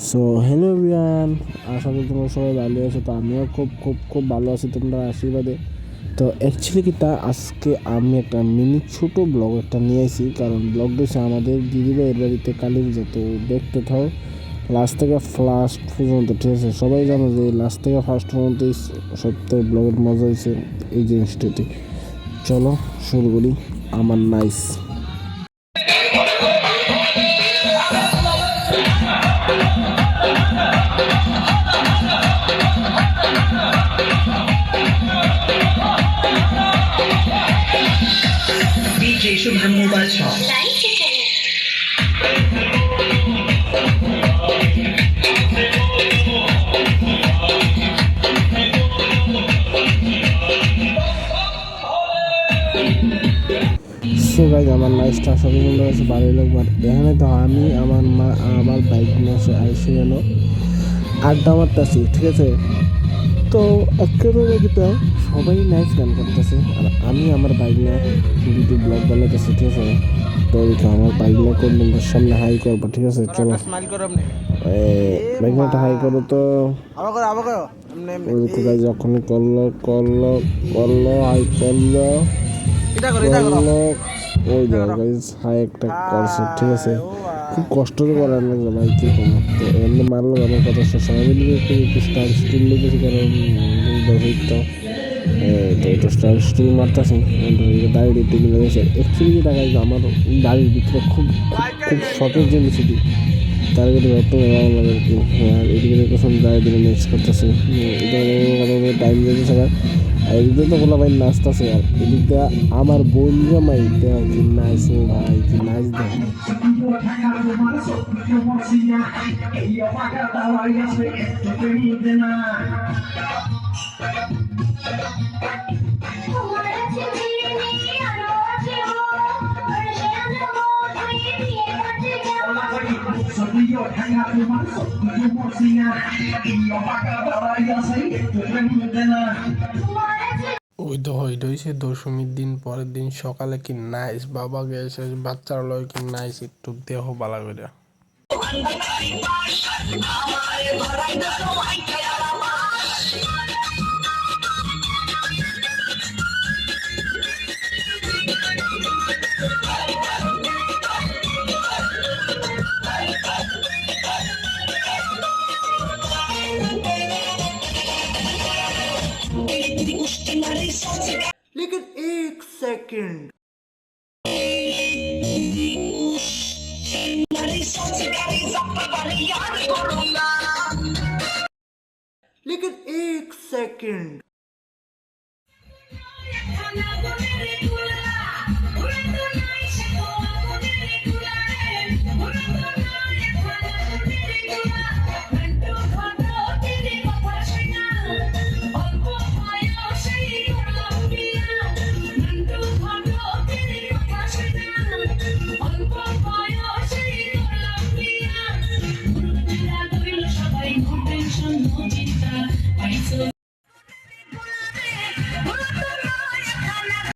So hello everyone, আশা করি তোমরা সবাই ভালো আছো। তো আমিও খুব খুব খুব ভালো আছি তোমরা আশীর্বাদে। তো অ্যাকচুয়ালি কি তা আজকে আমি একটা মিনি ছোট ব্লগ একটা নিয়ে আসি, কারণ ব্লগটা হচ্ছে আমাদের দিদিভাইয়ের বাড়িতে কালী পুজো। তো দেখতে থাও লাস্ট থেকে ফার্স্ট পর্যন্ত, ঠিক আছে? সবাই জানো যে লাস্ট থেকে ফার্স্ট পর্যন্ত সপ্তাহে ব্লগের মজা হয়েছে এই জিনিসটাতে। চলো শুরু করি আমার nice. DJ Shubham Mobile Shop. So guys, আমার লাইফটা আশা করি তোমরা কাছে ভালোই লাগবে। আর এখানে তো আমি আমার মা আমার বাইক নিয়ে আইসে গেল আড্ডা মারতেছি, ঠিক আছে? তো একেবারে কিন্তু সবাই নাইস গান করতেছে আর আমি আমার বাইক নিয়ে ভিডিও ব্লগ বানাইতেছি, ঠিক আছে? তো দেখো আমার বাইক নিয়ে করবেন সামনে হাই করবো, ঠিক আছে? চলো বাইক নিয়ে হাই করো। তো যখন করলো করলো করলো হাই করলো করলো, ওই দেখো গাইজ হাই একটা করছে, ঠিক আছে? খুব কষ্ট তো করার লাগলো ভাই, কি কোনো তো এমনি মারলো আমার কথা শেষ হয় একটু স্টার স্টিল লেগেছে, কারণ তো একটু স্টার স্টিল মারতেছি দাড়ির একটু মিলে গেছে। অ্যাকচুয়ালি যেটা গাইজ আমার দাড়ির ভিতরে খুব খুব শখের জিনিস এটি, তার কাছে যত ভালো লাগে আর কি। আর এদিকে দেখতেছেন দাঁড়িয়ে দিনে নেক্সট করতেছি, এটা টাইম যেতেছে। আর এদিকে তো বলা ভাই নাচতেছে, আর এদিক দিয়ে আমার বোন জামাই দেখ কি নাইস, ও ভাই কি নাইস দেখ। ওই তো হইছে দশমীর দিন, পরের দিন সকালে কি নাইস বাবা গেছে বাচ্চার লয় কি নাইস, একটু দেহ বালা করে। लेकिन एक सेकंड लेकिन एक सेकंड